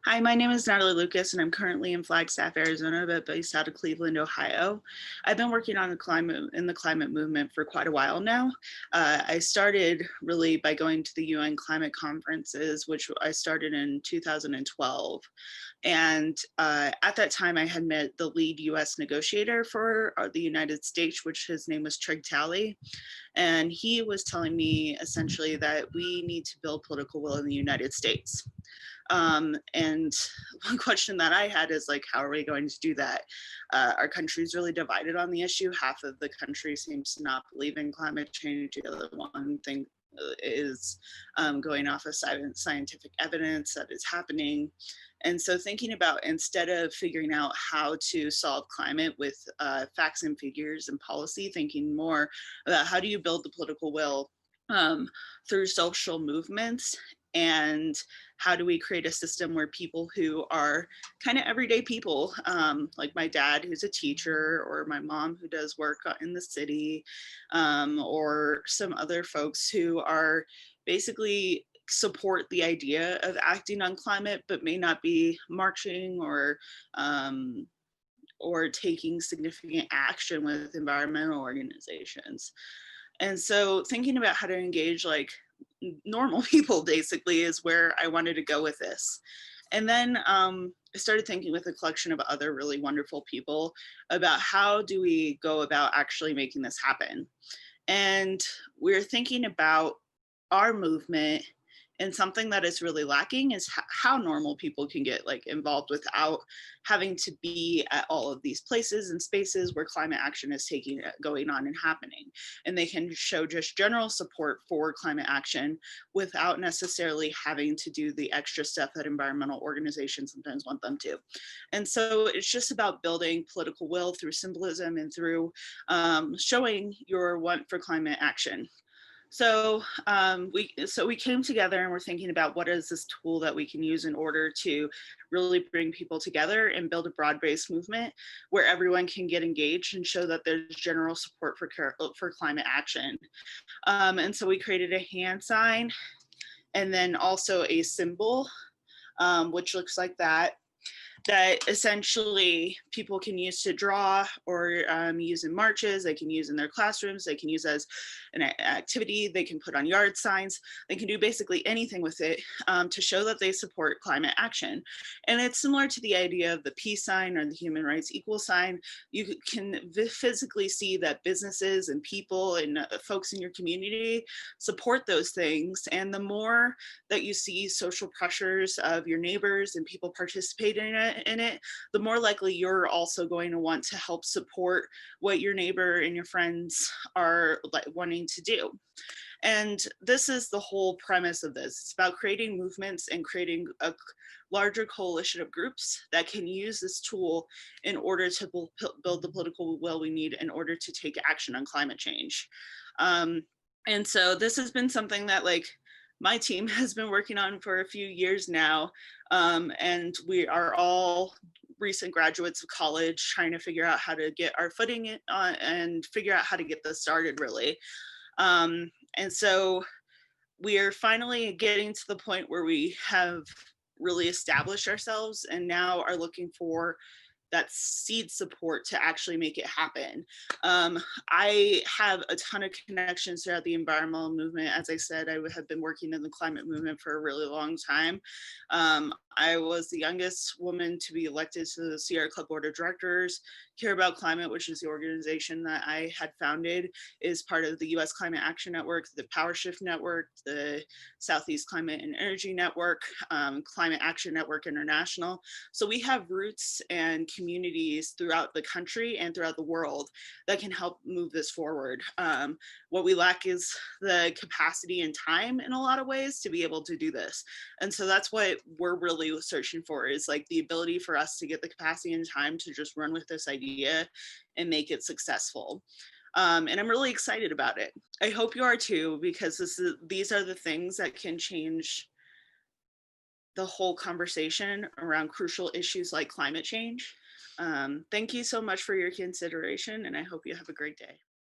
Hi, my name is Natalie Lucas, and I'm currently in Flagstaff, Arizona, but based out of Cleveland, Ohio. I've been working on the climate movement for quite a while now. I started really by going to the UN climate conferences, which I started in 2012. And at that time, I had met the lead US negotiator for the United States, which his name was Trig Talley. And he was telling me essentially that we need to build political will in the United States. And one question that I had is like, how are we going to do that? Our country's really divided on the issue. Half of the country seems to not believe in climate change. The other one thing is going off of scientific evidence that it's happening. And so thinking about instead of figuring out how to solve climate with facts and figures and policy, thinking more about how do you build the political will um, through social movements, and how do we create a system where people who are kind of everyday people, like my dad who's a teacher, or my mom who does work in the city, or some other folks who are basically support the idea of acting on climate but may not be marching um, or taking significant action with environmental organizations. And so thinking about how to engage like normal people basically is where I wanted to go with this. And then I started thinking with a collection of other really wonderful people about how do we go about actually making this happen. And we're thinking about our movement, and something that is really lacking is how normal people can get like involved without having to be at all of these places and spaces where climate action is going on and happening, and they can show just general support for climate action without necessarily having to do the extra stuff that environmental organizations sometimes want them to. And so it's just about building political will through symbolism and through showing your want for climate action. So we came together and we're thinking about what is this tool that we can use in order to really bring people together and build a broad-based movement where everyone can get engaged and show that there's general support for climate action. And so we created a hand sign and then also a symbol, which looks like that essentially people can use to draw or use in marches. They can use in their classrooms. They can use as an activity. They can put on yard signs. They can do basically anything with it to show that they support climate action. And it's similar to the idea of the peace sign or the human rights equal sign. You can physically see that businesses and people and folks in your community support those things. And the more that you see social pressures of your neighbors and people participating in it, the more likely you're also going to want to help support what your neighbor and your friends are like wanting to do. And this is the whole premise of this. It's about creating movements and creating a larger coalition of groups that can use this tool in order to build the political will we need in order to take action on climate change. And so this has been something that like my team has been working on for a few years now. And we are all recent graduates of college trying to figure out how to get our footing and figure out how to get this started really. And so we are finally getting to the point where we have really established ourselves and now are looking for that seed support to actually make it happen. I have a ton of connections throughout the environmental movement. As I said, I have been working in the climate movement for a really long time. I was the youngest woman to be elected to the Sierra Club Board of Directors. Care About Climate, which is the organization that I had founded, is part of the US Climate Action Network, the Power Shift Network, the Southeast Climate and Energy Network, Climate Action Network International. So we have roots and communities throughout the country and throughout the world that can help move this forward. What we lack is the capacity and time in a lot of ways to be able to do this. And so that's what we're really searching for, is like the ability for us to get the capacity and time to just run with this idea and make it successful. And I'm really excited about it. I hope you are too, because these are the things that can change the whole conversation around crucial issues like climate change. Thank you so much for your consideration, and I hope you have a great day.